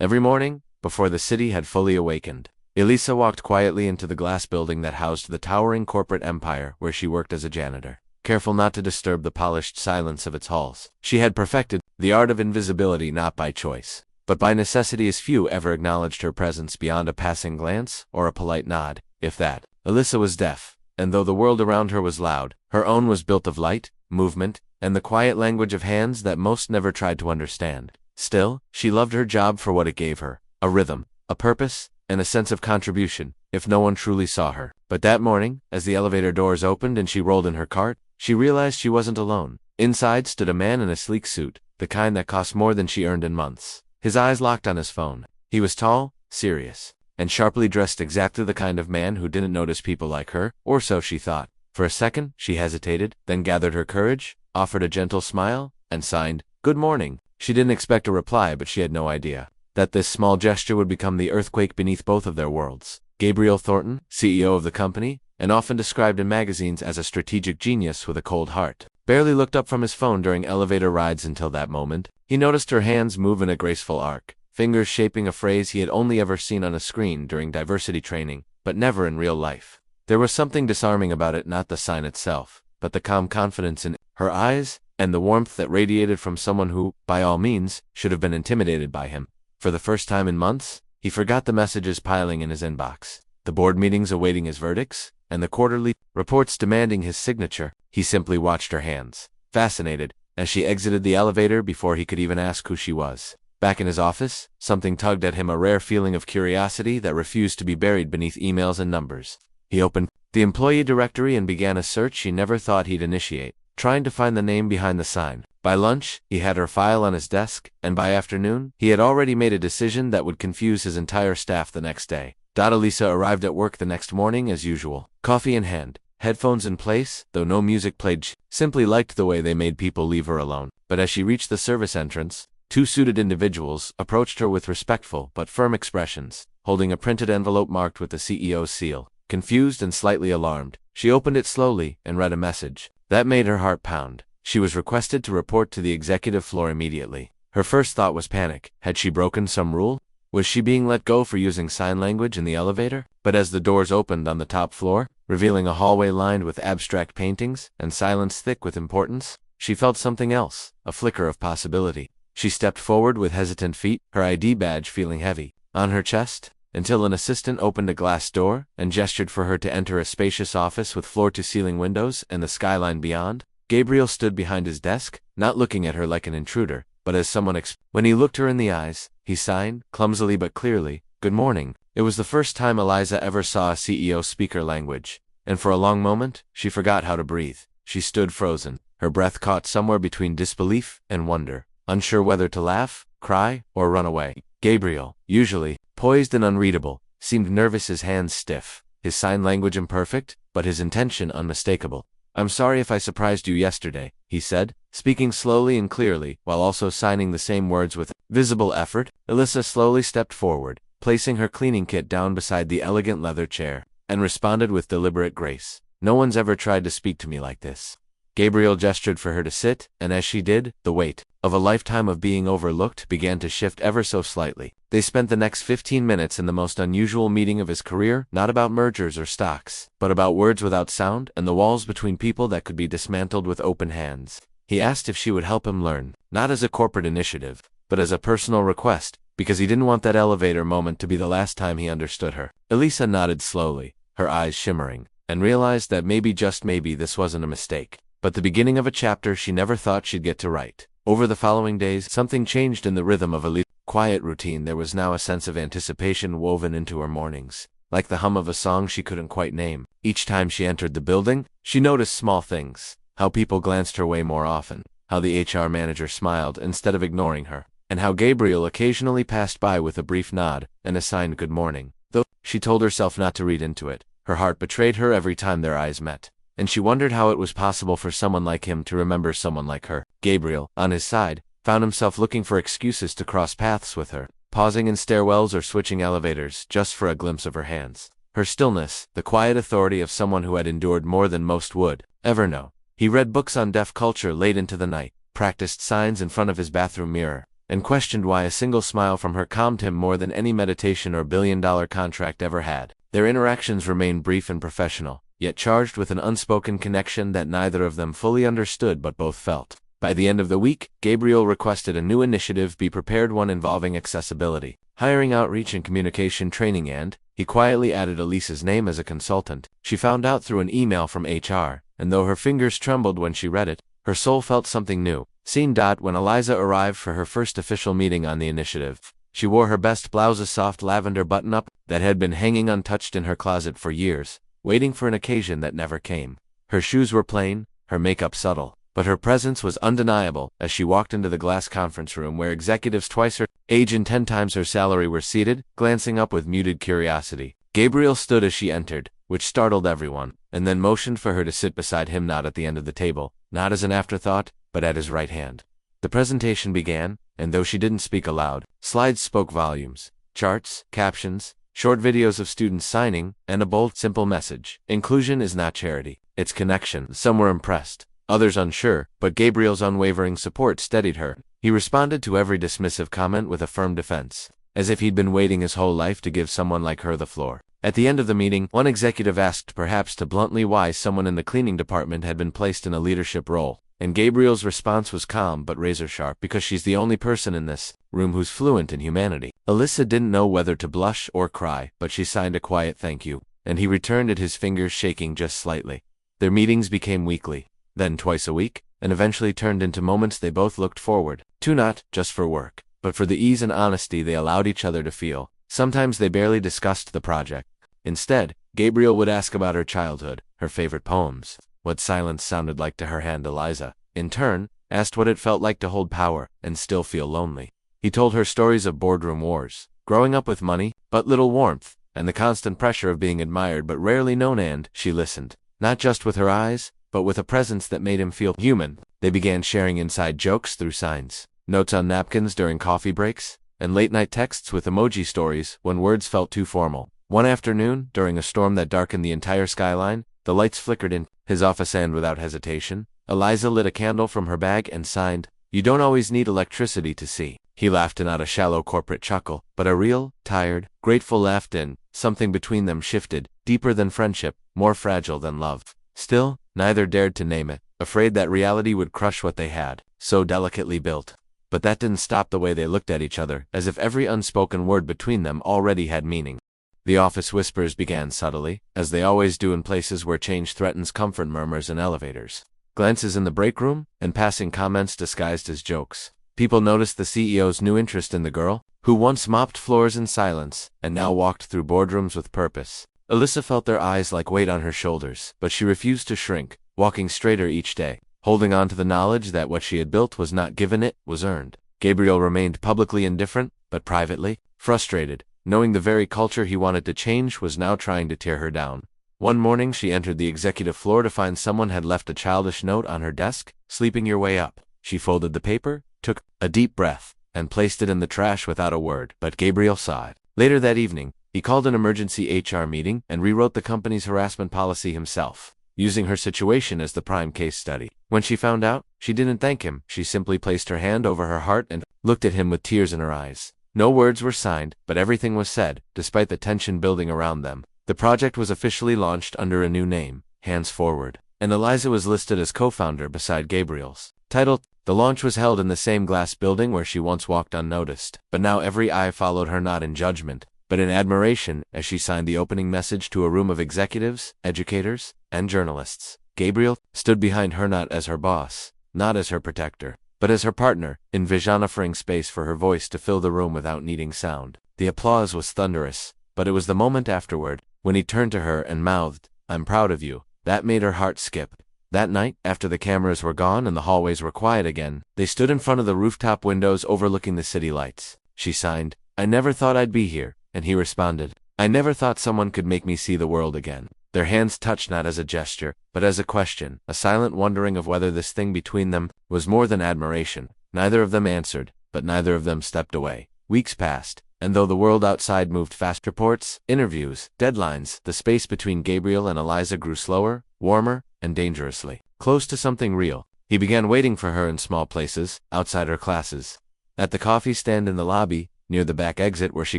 Every morning, before the city had fully awakened, Elisa walked quietly into the glass building that housed the towering corporate empire where she worked as a janitor, careful not to disturb the polished silence of its halls. She had perfected the art of invisibility not by choice, but by necessity, as few ever acknowledged her presence beyond a passing glance or a polite nod, if that. Elisa was deaf, and though the world around her was loud, her own was built of light, movement, and the quiet language of hands that most never tried to understand. Still, she loved her job for what it gave her: a rhythm, a purpose, and a sense of contribution, if no one truly saw her. But that morning, as the elevator doors opened and she rolled in her cart, she realized she wasn't alone. Inside stood a man in a sleek suit, the kind that cost more than she earned in months. His eyes locked on his phone. He was tall, serious, and sharply dressed, exactly the kind of man who didn't notice people like her, or so she thought. For a second, she hesitated, then gathered her courage, offered a gentle smile, and signed, "Good morning." She didn't expect a reply, but she had no idea that this small gesture would become the earthquake beneath both of their worlds. Gabriel Thornton, CEO of the company, and often described in magazines as a strategic genius with a cold heart, barely looked up from his phone during elevator rides until that moment. He noticed her hands move in a graceful arc, fingers shaping a phrase he had only ever seen on a screen during diversity training, but never in real life. There was something disarming about it, not the sign itself, but the calm confidence in her eyes, and the warmth that radiated from someone who, by all means, should have been intimidated by him. For the first time in months, he forgot the messages piling in his inbox, the board meetings awaiting his verdicts, and the quarterly reports demanding his signature. He simply watched her hands, fascinated, as she exited the elevator before he could even ask who she was. Back in his office, something tugged at him, a rare feeling of curiosity that refused to be buried beneath emails and numbers. He opened the employee directory and began a search he never thought he'd initiate, trying to find the name behind the sign. By lunch, he had her file on his desk, and by afternoon, he had already made a decision that would confuse his entire staff the next day. Elisa arrived at work the next morning as usual, coffee in hand, headphones in place, though no music played. She simply liked the way they made people leave her alone. But as she reached the service entrance, two suited individuals approached her with respectful but firm expressions, holding a printed envelope marked with the CEO's seal. Confused and slightly alarmed, she opened it slowly and read a message that made her heart pound. She was requested to report to the executive floor immediately. Her first thought was panic. Had she broken some rule? Was she being let go for using sign language in the elevator? But as the doors opened on the top floor, revealing a hallway lined with abstract paintings and silence thick with importance, she felt something else, a flicker of possibility. She stepped forward with hesitant feet, her ID badge feeling heavy on her chest, until an assistant opened a glass door and gestured for her to enter a spacious office with floor-to-ceiling windows and the skyline beyond. Gabriel stood behind his desk, not looking at her like an intruder, but as someone When he looked her in the eyes, he signed, clumsily but clearly, "Good morning." It was the first time Eliza ever saw a CEO speak her language, and for a long moment, she forgot how to breathe. She stood frozen, her breath caught somewhere between disbelief and wonder, unsure whether to laugh, cry, or run away. Gabriel, usually poised and unreadable, seemed nervous, his hands stiff, his sign language imperfect, but his intention unmistakable. "I'm sorry if I surprised you yesterday," he said, speaking slowly and clearly, while also signing the same words with visible effort. Elisa slowly stepped forward, placing her cleaning kit down beside the elegant leather chair, and responded with deliberate grace, "No one's ever tried to speak to me like this." Gabriel gestured for her to sit, and as she did, the weight of a lifetime of being overlooked began to shift ever so slightly. They spent the next 15 minutes in the most unusual meeting of his career, not about mergers or stocks, but about words without sound and the walls between people that could be dismantled with open hands. He asked if she would help him learn, not as a corporate initiative, but as a personal request, because he didn't want that elevator moment to be the last time he understood her. Elisa nodded slowly, her eyes shimmering, and realized that maybe, just maybe, this wasn't a mistake, but the beginning of a chapter she never thought she'd get to write. Over the following days, something changed in the rhythm of Elisa's quiet routine. There was now a sense of anticipation woven into her mornings, like the hum of a song she couldn't quite name. Each time she entered the building, she noticed small things: how people glanced her way more often, how the HR manager smiled instead of ignoring her, and how Gabriel occasionally passed by with a brief nod and a signed good morning. Though she told herself not to read into it, her heart betrayed her every time their eyes met, and she wondered how it was possible for someone like him to remember someone like her. Gabriel, on his side, found himself looking for excuses to cross paths with her, pausing in stairwells or switching elevators just for a glimpse of her hands. Her stillness, the quiet authority of someone who had endured more than most would ever know. He read books on deaf culture late into the night, practiced signs in front of his bathroom mirror, and questioned why a single smile from her calmed him more than any meditation or billion-dollar contract ever had. Their interactions remained brief and professional, yet charged with an unspoken connection that neither of them fully understood but both felt. By the end of the week, Gabriel requested a new initiative be prepared, one involving accessibility, hiring, outreach, and communication training, and he quietly added Elisa's name as a consultant. She found out through an email from HR, and though her fingers trembled when she read it, her soul felt something new. Scene. When Eliza arrived for her first official meeting on the initiative, she wore her best blouse, a soft lavender button-up that had been hanging untouched in her closet for years, waiting for an occasion that never came. Her shoes were plain, her makeup subtle, but her presence was undeniable as she walked into the glass conference room where executives twice her age and 10 times her salary were seated, glancing up with muted curiosity. Gabriel stood as she entered, which startled everyone, and then motioned for her to sit beside him, not at the end of the table, not as an afterthought, but at his right hand. The presentation began, and though she didn't speak aloud, slides spoke volumes. Charts, captions, short videos of students signing, and a bold, simple message. Inclusion is not charity, it's connection. Some were impressed, others unsure, but Gabriel's unwavering support steadied her. He responded to every dismissive comment with a firm defense, as if he'd been waiting his whole life to give someone like her the floor. At the end of the meeting, one executive asked, perhaps too bluntly, why someone in the cleaning department had been placed in a leadership role, and Gabriel's response was calm but razor-sharp: because she's the only person in this room who's fluent in humanity. Elisa didn't know whether to blush or cry, but she signed a quiet thank you, and he returned it, his fingers shaking just slightly. Their meetings became weekly, then twice a week, and eventually turned into moments they both looked forward to, not just for work, but for the ease and honesty they allowed each other to feel. Sometimes they barely discussed the project. Instead, Gabriel would ask about her childhood, her favorite poems, what silence sounded like to her, and Eliza, in turn, asked what it felt like to hold power and still feel lonely. He told her stories of boardroom wars, growing up with money, but little warmth, and the constant pressure of being admired but rarely known, and she listened, not just with her eyes, but with a presence that made him feel human. They began sharing inside jokes through signs, notes on napkins during coffee breaks, and late-night texts with emoji stories when words felt too formal. One afternoon, during a storm that darkened the entire skyline, the lights flickered in his office, and without hesitation, Eliza lit a candle from her bag and signed, "You don't always need electricity to see." He laughed, not a shallow corporate chuckle, but a real, tired, grateful laugh, and something between them shifted, deeper than friendship, more fragile than love. Still, neither dared to name it, afraid that reality would crush what they had so delicately built. But that didn't stop the way they looked at each other, as if every unspoken word between them already had meaning. The office whispers began subtly, as they always do in places where change threatens comfort: murmurs in elevators, glances in the break room, and passing comments disguised as jokes. People noticed the CEO's new interest in the girl, who once mopped floors in silence, and now walked through boardrooms with purpose. Elisa felt their eyes like weight on her shoulders, but she refused to shrink, walking straighter each day, holding on to the knowledge that what she had built was not given, it was earned. Gabriel remained publicly indifferent, but privately frustrated, knowing the very culture he wanted to change was now trying to tear her down. One morning she entered the executive floor to find someone had left a childish note on her desk: "Sleeping your way up." She folded the paper, took a deep breath, and placed it in the trash without a word, but Gabriel saw it. Later that evening, he called an emergency HR meeting and rewrote the company's harassment policy himself, using her situation as the prime case study. When she found out, she didn't thank him. She simply placed her hand over her heart and looked at him with tears in her eyes. No words were signed, but everything was said, despite the tension building around them. The project was officially launched under a new name, Hands Forward, and Eliza was listed as co-founder beside Gabriel's title. The launch was held in the same glass building where she once walked unnoticed, but now every eye followed her, not in judgment, but in admiration, as she signed the opening message to a room of executives, educators, and journalists. Gabriel stood behind her, not as her boss, not as her protector, but as her partner, offering space for her voice to fill the room without needing sound. The applause was thunderous, but it was the moment afterward, when he turned to her and mouthed, "I'm proud of you," that made her heart skip. That night, after the cameras were gone and the hallways were quiet again, they stood in front of the rooftop windows overlooking the city lights. She signed, "I never thought I'd be here," and he responded, "I never thought someone could make me see the world again." Their hands touched, not as a gesture, but as a question, a silent wondering of whether this thing between them was more than admiration. Neither of them answered, but neither of them stepped away. Weeks passed, and though the world outside moved fast, reports, interviews, deadlines, the space between Gabriel and Eliza grew slower, warmer, and dangerously close to something real. He began waiting for her in small places, outside her classes, At the coffee stand in the lobby, near the back exit where she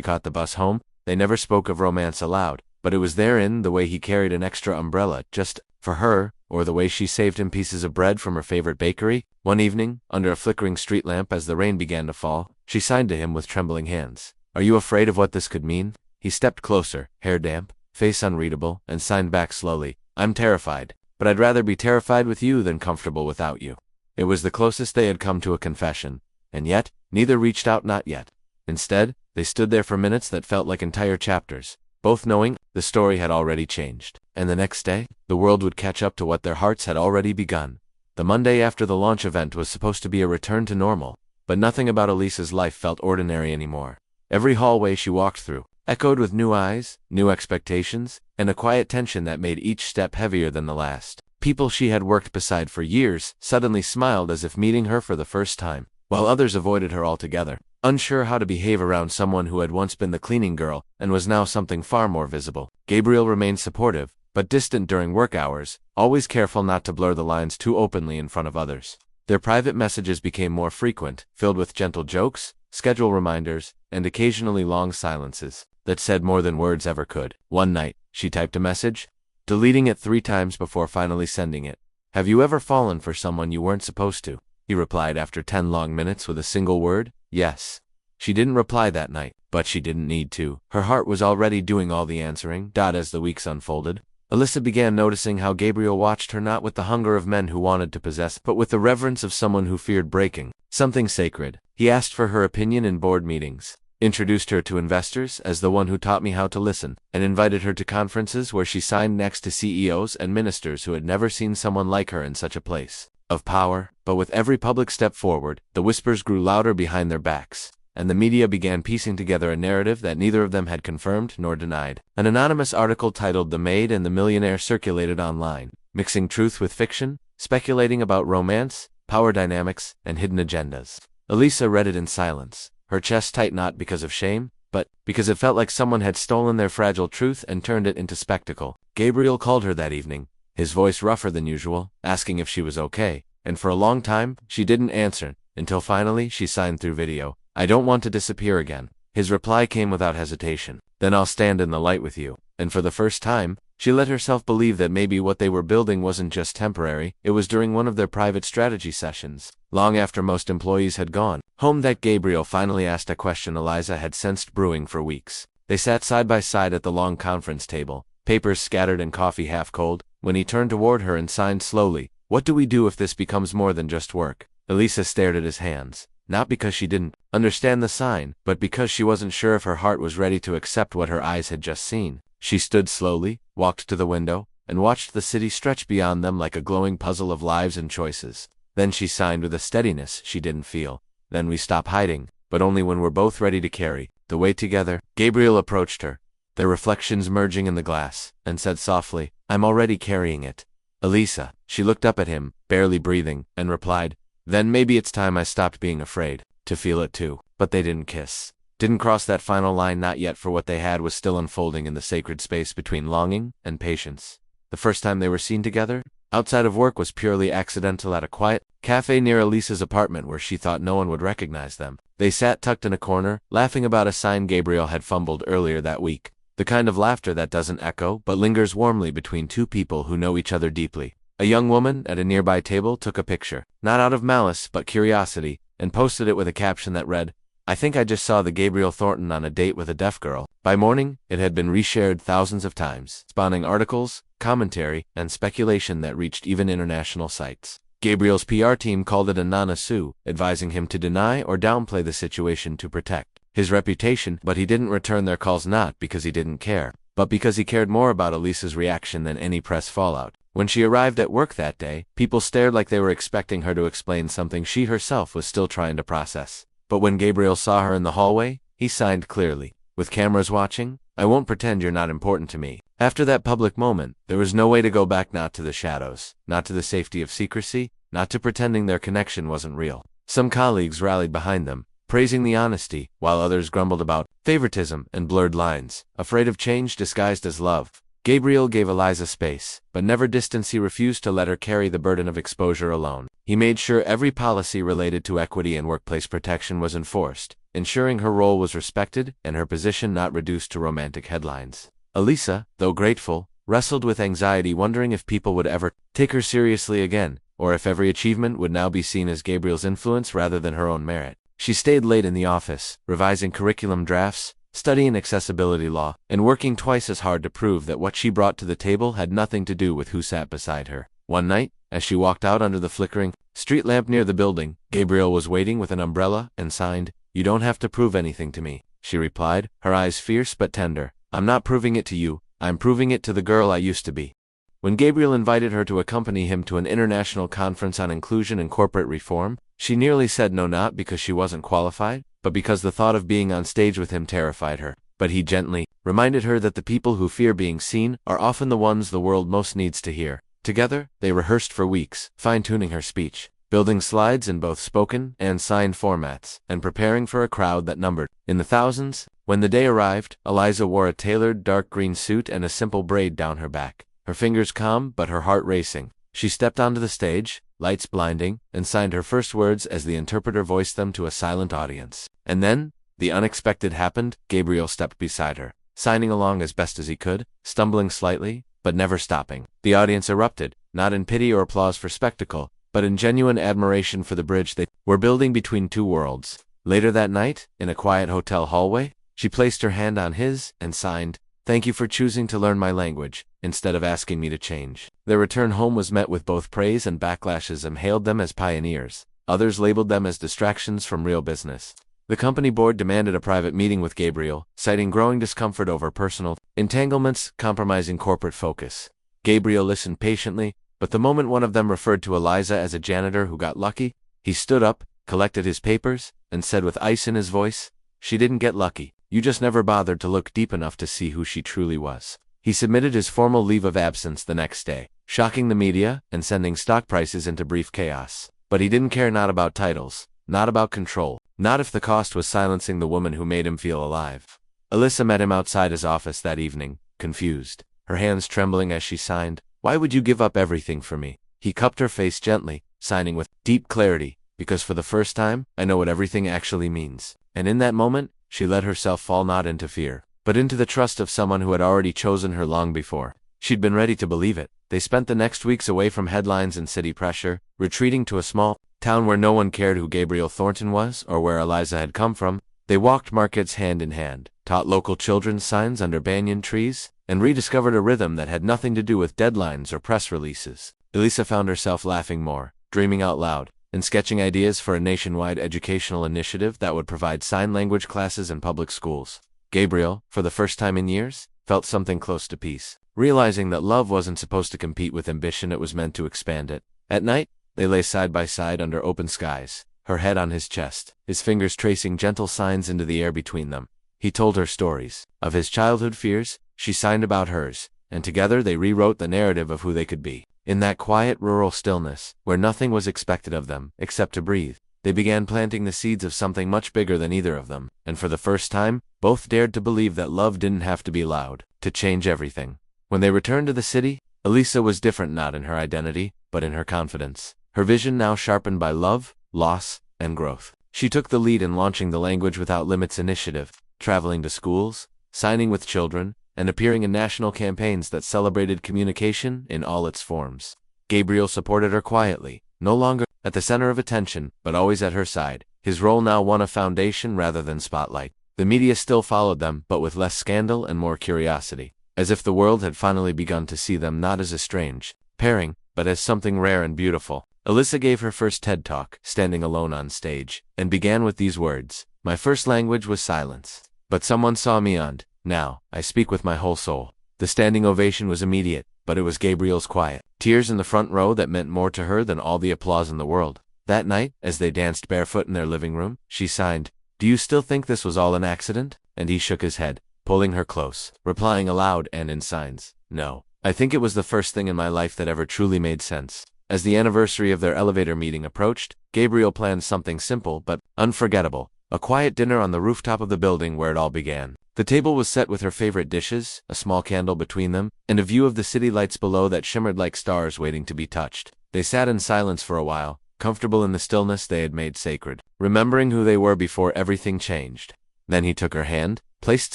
caught the bus home, they never spoke of romance aloud, but it was therein the way he carried an extra umbrella just for her, or the way she saved him pieces of bread from her favorite bakery. One evening, under a flickering street lamp as the rain began to fall, she signed to him with trembling hands. "Are you afraid of what this could mean?" He stepped closer, hair damp, face unreadable, and signed back slowly. "I'm terrified, but I'd rather be terrified with you than comfortable without you." It was the closest they had come to a confession, and yet, neither reached out, not yet. Instead, they stood there for minutes that felt like entire chapters, both knowing the story had already changed. And the next day, the world would catch up to what their hearts had already begun. The Monday after the launch event was supposed to be a return to normal, but nothing about Elisa's life felt ordinary anymore. Every hallway she walked through echoed with new eyes, new expectations, and a quiet tension that made each step heavier than the last. People she had worked beside for years suddenly smiled as if meeting her for the first time, while others avoided her altogether, unsure how to behave around someone who had once been the cleaning girl and was now something far more visible. Gabriel remained supportive, but distant during work hours, always careful not to blur the lines too openly in front of others. Their private messages became more frequent, filled with gentle jokes, schedule reminders, and occasionally long silences that said more than words ever could. One night, she typed a message, deleting it 3 times before finally sending it. "Have you ever fallen for someone you weren't supposed to?" He replied after 10 long minutes with a single word, "Yes." She didn't reply that night, but she didn't need to. Her heart was already doing all the answering. As the weeks unfolded, Elisa began noticing how Gabriel watched her not with the hunger of men who wanted to possess, but with the reverence of someone who feared breaking something sacred. He asked for her opinion in board meetings, introduced her to investors as the one who taught me how to listen, and invited her to conferences where she signed next to CEOs and ministers who had never seen someone like her in such a place of power. But with every public step forward, the whispers grew louder behind their backs, and the media began piecing together a narrative that neither of them had confirmed nor denied. An anonymous article titled "The Maid and the Millionaire" circulated online, mixing truth with fiction, speculating about romance, power dynamics, and hidden agendas. Elisa read it in silence, her chest tight, not because of shame, but because it felt like someone had stolen their fragile truth and turned it into spectacle. Gabriel called her that evening, his voice rougher than usual, asking if she was okay, and for a long time, she didn't answer, until finally she signed through video, "I don't want to disappear again." His reply came without hesitation, "Then I'll stand in the light with you." And for the first time, she let herself believe that maybe what they were building wasn't just temporary. It was during one of their private strategy sessions, long after most employees had gone home, that Gabriel finally asked a question Eliza had sensed brewing for weeks. They sat side by side at the long conference table, papers scattered and coffee half cold, when he turned toward her and signed slowly, "What do we do if this becomes more than just work?" Elisa stared at his hands, not because she didn't understand the sign, but because she wasn't sure if her heart was ready to accept what her eyes had just seen. She stood slowly, walked to the window, and watched the city stretch beyond them like a glowing puzzle of lives and choices. Then she signed with a steadiness she didn't feel. "Then we stop hiding, but only when we're both ready to carry the weight together." Gabriel approached her, their reflections merging in the glass, and said softly, "I'm already carrying it." "Elisa." She looked up at him, barely breathing, and replied, "Then maybe it's time I stopped being afraid to feel it too." But they didn't kiss. Didn't cross that final line, not yet, for what they had was still unfolding in the sacred space between longing and patience. The first time they were seen together, outside of work, was purely accidental at a quiet cafe near Elisa's apartment where she thought no one would recognize them. They sat tucked in a corner, laughing about a sign Gabriel had fumbled earlier that week. The kind of laughter that doesn't echo but lingers warmly between two people who know each other deeply. A young woman at a nearby table took a picture, not out of malice but curiosity, and posted it with a caption that read, "I think I just saw the Gabriel Thornton on a date with a deaf girl." By morning, it had been reshared thousands of times, spawning articles, commentary, and speculation that reached even international sites. Gabriel's PR team called it a non-issue, advising him to deny or downplay the situation to protect his reputation, but he didn't return their calls, not because he didn't care, but because he cared more about Elisa's reaction than any press fallout. When she arrived at work that day, people stared like they were expecting her to explain something she herself was still trying to process. But when Gabriel saw her in the hallway, he signed clearly, "With cameras watching, I won't pretend you're not important to me." After that public moment, there was no way to go back, not to the shadows, not to the safety of secrecy, not to pretending their connection wasn't real. Some colleagues rallied behind them, praising the honesty, while others grumbled about favoritism and blurred lines, afraid of change disguised as love. Gabriel gave Eliza space, but never distance. He refused to let her carry the burden of exposure alone. He made sure every policy related to equity and workplace protection was enforced, ensuring her role was respected and her position not reduced to romantic headlines. Elisa, though grateful, wrestled with anxiety, wondering if people would ever take her seriously again, or if every achievement would now be seen as Gabriel's influence rather than her own merit. She stayed late in the office, revising curriculum drafts, studying accessibility law, and working twice as hard to prove that what she brought to the table had nothing to do with who sat beside her. One night, as she walked out under the flickering street lamp near the building, Gabriel was waiting with an umbrella and signed, "You don't have to prove anything to me," she replied, her eyes fierce but tender. "I'm not proving it to you, I'm proving it to the girl I used to be." When Gabriel invited her to accompany him to an international conference on inclusion and corporate reform, she nearly said no, not because she wasn't qualified, but because the thought of being on stage with him terrified her. But he gently reminded her that the people who fear being seen are often the ones the world most needs to hear. Together, they rehearsed for weeks, fine-tuning her speech, building slides in both spoken and signed formats, and preparing for a crowd that numbered in the thousands. When the day arrived, Eliza wore a tailored dark green suit and a simple braid down her back, her fingers calm but her heart racing. She stepped onto the stage, lights blinding, and signed her first words as the interpreter voiced them to a silent audience. And then, the unexpected happened. Gabriel stepped beside her, signing along as best as he could, stumbling slightly, but never stopping. The audience erupted, not in pity or applause for spectacle, but in genuine admiration for the bridge they were building between two worlds. Later that night, in a quiet hotel hallway, she placed her hand on his and signed, "Thank you for choosing to learn my language, instead of asking me to change." Their return home was met with both praise and backlash. Some hailed them as pioneers. Others labeled them as distractions from real business. The company board demanded a private meeting with Gabriel, citing growing discomfort over personal entanglements compromising corporate focus. Gabriel listened patiently, but the moment one of them referred to Eliza as a janitor who got lucky, he stood up, collected his papers, and said with ice in his voice, "She didn't get lucky. You just never bothered to look deep enough to see who she truly was." He submitted his formal leave of absence the next day, shocking the media and sending stock prices into brief chaos. But he didn't care, not about titles, not about control, not if the cost was silencing the woman who made him feel alive. Elisa met him outside his office that evening, confused, her hands trembling as she signed, "Why would you give up everything for me?" He cupped her face gently, signing with deep clarity, "Because for the first time, I know what everything actually means." And in that moment, she let herself fall not into fear, but into the trust of someone who had already chosen her long before. She'd been ready to believe it. They spent the next weeks away from headlines and city pressure, retreating to a small town where no one cared who Gabriel Thornton was or where Eliza had come from. They walked markets hand in hand, taught local children's signs under banyan trees, and rediscovered a rhythm that had nothing to do with deadlines or press releases. Elisa found herself laughing more, dreaming out loud, and sketching ideas for a nationwide educational initiative that would provide sign language classes in public schools. Gabriel, for the first time in years, felt something close to peace, realizing that love wasn't supposed to compete with ambition, it was meant to expand it. At night, they lay side by side under open skies, her head on his chest, his fingers tracing gentle signs into the air between them. He told her stories of his childhood fears, she signed about hers, and together they rewrote the narrative of who they could be. In that quiet rural stillness, where nothing was expected of them except to breathe, they began planting the seeds of something much bigger than either of them, and for the first time, both dared to believe that love didn't have to be loud to change everything. When they returned to the city, Elisa was different, not in her identity, but in her confidence, her vision now sharpened by love, loss, and growth. She took the lead in launching the Language Without Limits initiative, traveling to schools, signing with children, and appearing in national campaigns that celebrated communication in all its forms. Gabriel supported her quietly, no longer at the center of attention, but always at her side. His role now won a foundation rather than spotlight. The media still followed them, but with less scandal and more curiosity, as if the world had finally begun to see them not as a strange pairing, but as something rare and beautiful. Elisa gave her first TED Talk, standing alone on stage, and began with these words, "My first language was silence. But someone saw me and now, I speak with my whole soul." The standing ovation was immediate, but it was Gabriel's quiet tears in the front row that meant more to her than all the applause in the world. That night, as they danced barefoot in their living room, she signed, "Do you still think this was all an accident?" And he shook his head, pulling her close, replying aloud and in signs, "No. I think it was the first thing in my life that ever truly made sense." As the anniversary of their elevator meeting approached, Gabriel planned something simple but unforgettable, a quiet dinner on the rooftop of the building where it all began. The table was set with her favorite dishes, a small candle between them, and a view of the city lights below that shimmered like stars waiting to be touched. They sat in silence for a while, comfortable in the stillness they had made sacred, remembering who they were before everything changed. Then he took her hand, placed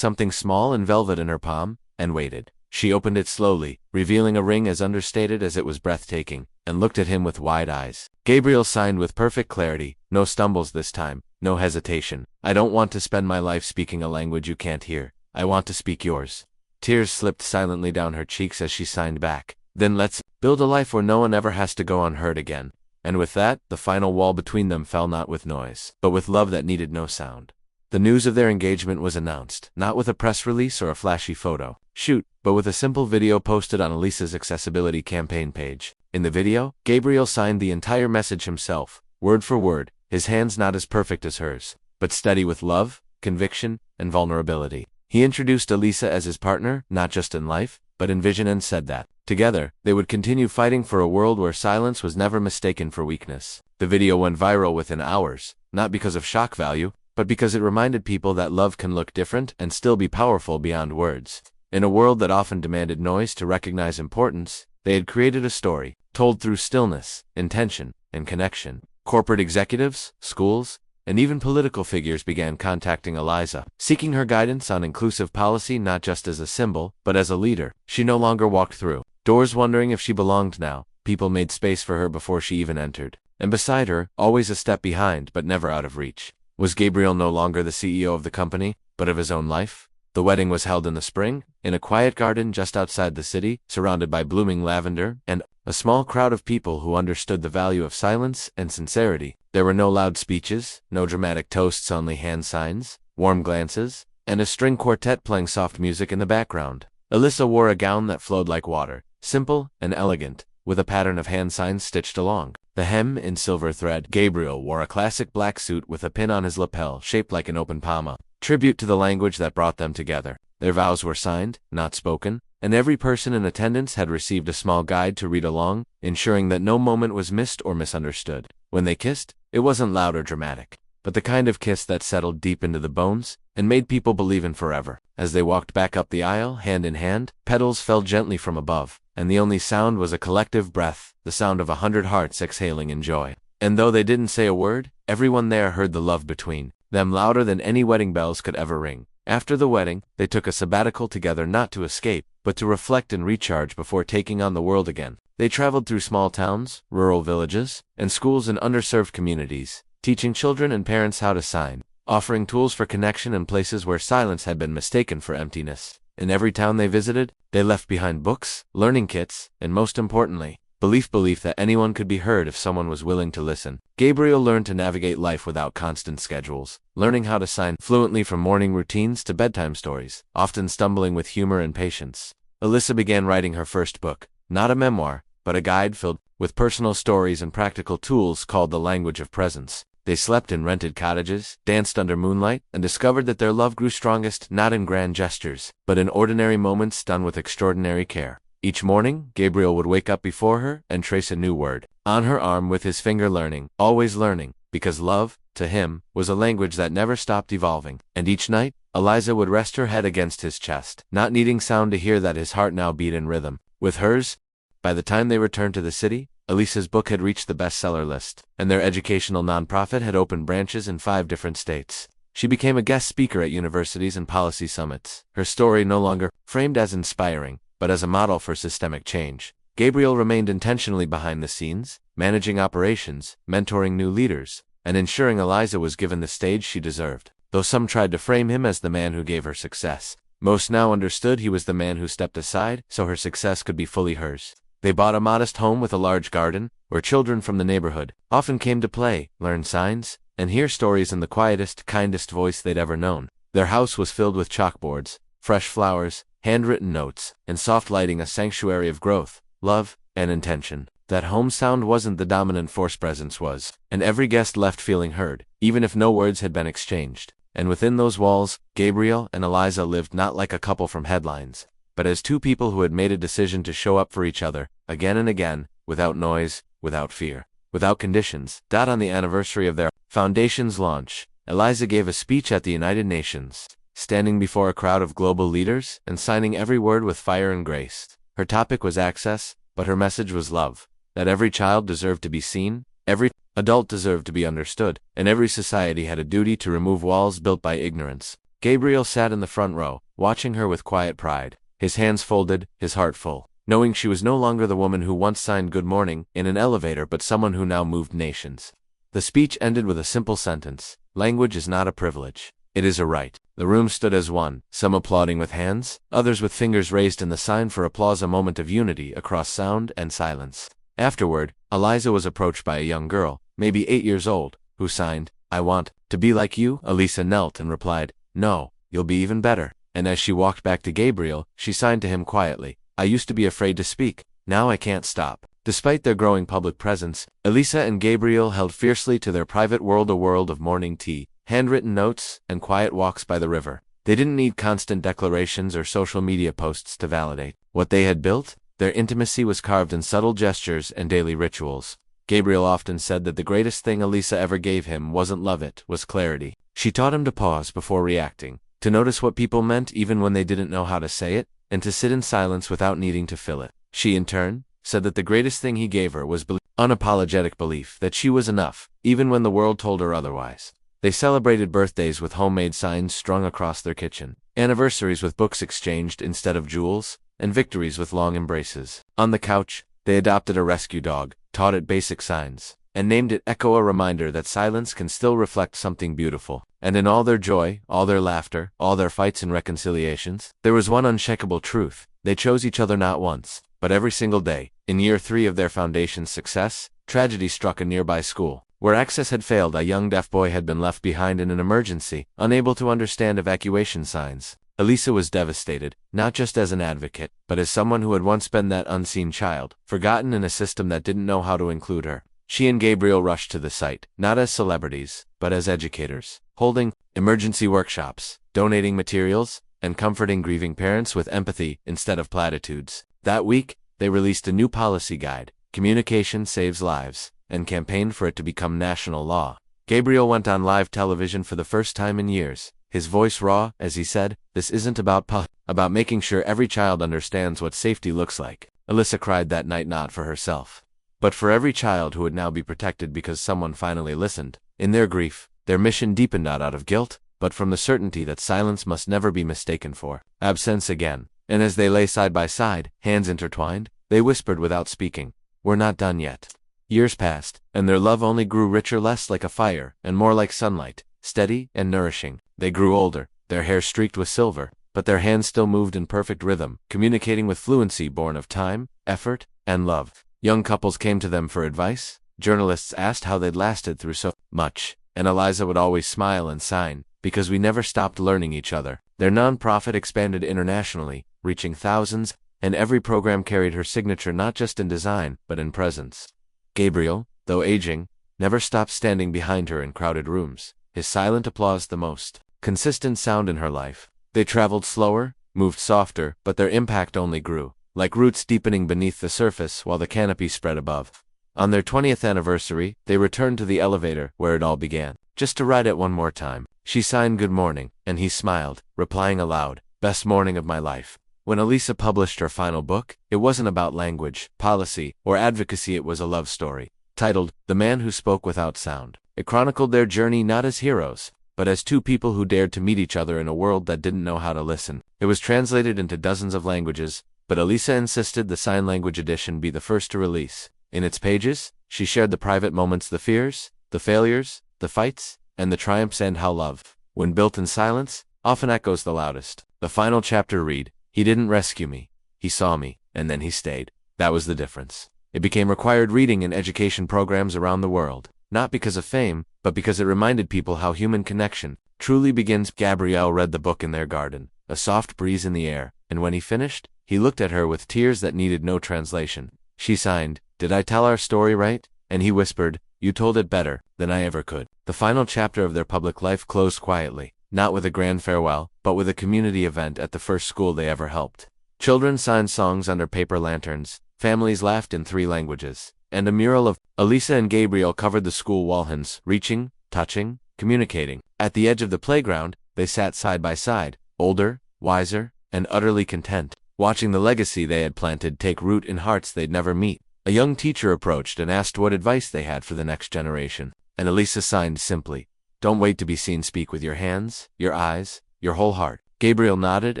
something small and velvet in her palm, and waited. She opened it slowly, revealing a ring as understated as it was breathtaking, and looked at him with wide eyes. Gabriel signed with perfect clarity, no stumbles this time, no hesitation. "I don't want to spend my life speaking a language you can't hear. I want to speak yours." Tears slipped silently down her cheeks as she signed back. "Then let's build a life where no one ever has to go unheard again." And with that, the final wall between them fell not with noise, but with love that needed no sound. The news of their engagement was announced, not with a press release or a flashy photo shoot, but with a simple video posted on Elisa's accessibility campaign page. In the video, Gabriel signed the entire message himself, word for word, his hands not as perfect as hers, but steady with love, conviction, and vulnerability. He introduced Elisa as his partner, not just in life, but in vision, and said that, together, they would continue fighting for a world where silence was never mistaken for weakness. The video went viral within hours, not because of shock value, but because it reminded people that love can look different and still be powerful beyond words. In a world that often demanded noise to recognize importance, they had created a story, told through stillness, intention, and connection. Corporate executives, schools, and even political figures began contacting Eliza, seeking her guidance on inclusive policy not just as a symbol, but as a leader. She no longer walked through doors wondering if she belonged now. People made space for her before she even entered. And beside her, always a step behind but never out of reach, was Gabriel, no longer the CEO of the company, but of his own life. The wedding was held in the spring, in a quiet garden just outside the city, surrounded by blooming lavender, and a small crowd of people who understood the value of silence and sincerity. There were no loud speeches, no dramatic toasts, only hand signs, warm glances, and a string quartet playing soft music in the background. Elisa wore a gown that flowed like water, simple and elegant, with a pattern of hand signs stitched along the hem in silver thread. Gabriel wore a classic black suit with a pin on his lapel shaped like an open palma, tribute to the language that brought them together. Their vows were signed, not spoken, and every person in attendance had received a small guide to read along, ensuring that no moment was missed or misunderstood. When they kissed, it wasn't loud or dramatic, but the kind of kiss that settled deep into the bones and made people believe in forever. As they walked back up the aisle, hand in hand, petals fell gently from above, and the only sound was a collective breath, the sound of 100 hearts exhaling in joy. And though they didn't say a word, everyone there heard the love between them louder than any wedding bells could ever ring. After the wedding, they took a sabbatical together, not to escape, but to reflect and recharge before taking on the world again. They traveled through small towns, rural villages, and schools in underserved communities, teaching children and parents how to sign, offering tools for connection in places where silence had been mistaken for emptiness. In every town they visited, they left behind books, learning kits, and most importantly, belief that anyone could be heard if someone was willing to listen. Gabriel learned to navigate life without constant schedules, learning how to sign fluently from morning routines to bedtime stories, often stumbling with humor and patience. Elisa began writing her first book, not a memoir, but a guide filled with personal stories and practical tools called The Language of Presence. They slept in rented cottages, danced under moonlight, and discovered that their love grew strongest not in grand gestures, but in ordinary moments done with extraordinary care. Each morning, Gabriel would wake up before her and trace a new word on her arm with his finger, learning, always learning, because love, to him, was a language that never stopped evolving. And each night, Eliza would rest her head against his chest, not needing sound to hear that his heart now beat in rhythm with hers. By the time they returned to the city, Elisa's book had reached the bestseller list, and their educational nonprofit had opened branches in 5 different states. She became a guest speaker at universities and policy summits, her story no longer framed as inspiring, but as a model for systemic change. Gabriel remained intentionally behind the scenes, managing operations, mentoring new leaders, and ensuring Eliza was given the stage she deserved. Though some tried to frame him as the man who gave her success, most now understood he was the man who stepped aside so her success could be fully hers. They bought a modest home with a large garden, where children from the neighborhood often came to play, learn signs, and hear stories in the quietest, kindest voice they'd ever known. Their house was filled with chalkboards, fresh flowers, handwritten notes, and soft lighting, a sanctuary of growth, love, and intention. That home sound wasn't the dominant force, presence was, and every guest left feeling heard, even if no words had been exchanged. And within those walls, Gabriel and Eliza lived not like a couple from headlines, but as 2 people who had made a decision to show up for each other, again and again, without noise, without fear, without conditions. On the anniversary of their foundation's launch, Eliza gave a speech at the United Nations. standing before a crowd of global leaders and signing every word with fire and grace. Her topic was access, but her message was love, that every child deserved to be seen, every adult deserved to be understood, and every society had a duty to remove walls built by ignorance. Gabriel sat in the front row, watching her with quiet pride, his hands folded, his heart full, knowing she was no longer the woman who once signed good morning in an elevator but someone who now moved nations. The speech ended with a simple sentence: language is not a privilege. It is a right. The room stood as one, some applauding with hands, others with fingers raised in the sign for applause, a moment of unity across sound and silence. Afterward, Eliza was approached by a young girl, maybe 8 years old, who signed, "I want to be like you." Elisa knelt and replied, "No, you'll be even better." And as she walked back to Gabriel, she signed to him quietly, "I used to be afraid to speak. Now I can't stop." Despite their growing public presence, Elisa and Gabriel held fiercely to their private world, a world of morning tea, handwritten notes, and quiet walks by the river. They didn't need constant declarations or social media posts to validate what they had built. Their intimacy was carved in subtle gestures and daily rituals. Gabriel often said that the greatest thing Elisa ever gave him wasn't love, it was clarity. She taught him to pause before reacting, to notice what people meant even when they didn't know how to say it, and to sit in silence without needing to fill it. She, in turn, said that the greatest thing he gave her was unapologetic belief that she was enough, even when the world told her otherwise. They celebrated birthdays with homemade signs strung across their kitchen, anniversaries with books exchanged instead of jewels, and victories with long embraces. On the couch, they adopted a rescue dog, taught it basic signs, and named it Echo, a reminder that silence can still reflect something beautiful. And in all their joy, all their laughter, all their fights and reconciliations, there was one unshakable truth: they chose each other not once, but every single day. In year 3 of their foundation's success, tragedy struck a nearby school. Where access had failed, a young deaf boy had been left behind in an emergency, unable to understand evacuation signs. Elisa was devastated, not just as an advocate, but as someone who had once been that unseen child, forgotten in a system that didn't know how to include her. She and Gabriel rushed to the site, not as celebrities, but as educators, holding emergency workshops, donating materials, and comforting grieving parents with empathy instead of platitudes. That week, they released a new policy guide, Communication Saves Lives, and campaigned for it to become national law. Gabriel went on live television for the first time in years, his voice raw, as he said, "This isn't about making sure every child understands what safety looks like." Elisa cried that night, not for herself, but for every child who would now be protected because someone finally listened. In their grief, their mission deepened, not out of guilt, but from the certainty that silence must never be mistaken for absence again. And as they lay side by side, hands intertwined, they whispered without speaking, "We're not done yet." Years passed, and their love only grew richer, less like a fire, and more like sunlight, steady and nourishing. They grew older, their hair streaked with silver, but their hands still moved in perfect rhythm, communicating with fluency born of time, effort, and love. Young couples came to them for advice, journalists asked how they'd lasted through so much, and Eliza would always smile and sign, "Because we never stopped learning each other." Their nonprofit expanded internationally, reaching thousands, and every program carried her signature, not just in design, but in presence. Gabriel, though aging, never stopped standing behind her in crowded rooms, his silent applause the most consistent sound in her life. They traveled slower, moved softer, but their impact only grew, like roots deepening beneath the surface while the canopy spread above. On their 20th anniversary, they returned to the elevator where it all began, just to ride it one more time. She signed good morning, and he smiled, replying aloud, "Best morning of my life." When Elisa published her final book, it wasn't about language, policy, or advocacy. It was a love story, titled The Man Who Spoke Without Sound. It chronicled their journey not as heroes, but as two people who dared to meet each other in a world that didn't know how to listen. It was translated into dozens of languages, but Elisa insisted the sign language edition be the first to release. In its pages, she shared the private moments, the fears, the failures, the fights, and the triumphs, and how love, when built in silence, often echoes the loudest. The final chapter read, "He didn't rescue me. He saw me, and then he stayed." That was the difference. It became required reading in education programs around the world, not because of fame, but because it reminded people how human connection truly begins. Gabriel read the book in their garden, a soft breeze in the air, and when he finished, he looked at her with tears that needed no translation. She signed, "Did I tell our story right?" And he whispered, "You told it better than I ever could." The final chapter of their public life closed quietly, not with a grand farewell, but with a community event at the first school they ever helped. Children signed songs under paper lanterns, families laughed in 3 languages, and a mural of Elisa and Gabriel covered the school wall, hands reaching, touching, communicating. At the edge of the playground, they sat side by side, older, wiser, and utterly content, watching the legacy they had planted take root in hearts they'd never meet. A young teacher approached and asked what advice they had for the next generation, and Elisa signed simply, "Don't wait to be seen, speak with your hands, your eyes, your whole heart." Gabriel nodded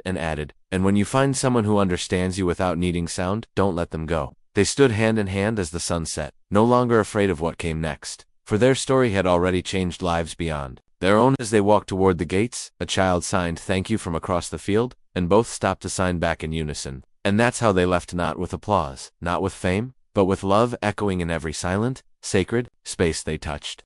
and added, "And when you find someone who understands you without needing sound, don't let them go." They stood hand in hand as the sun set, no longer afraid of what came next, for their story had already changed lives beyond their own. As they walked toward the gates, a child signed "Thank you" from across the field, and both stopped to sign back in unison. And that's how they left, not with applause, not with fame, but with love echoing in every silent, sacred space they touched.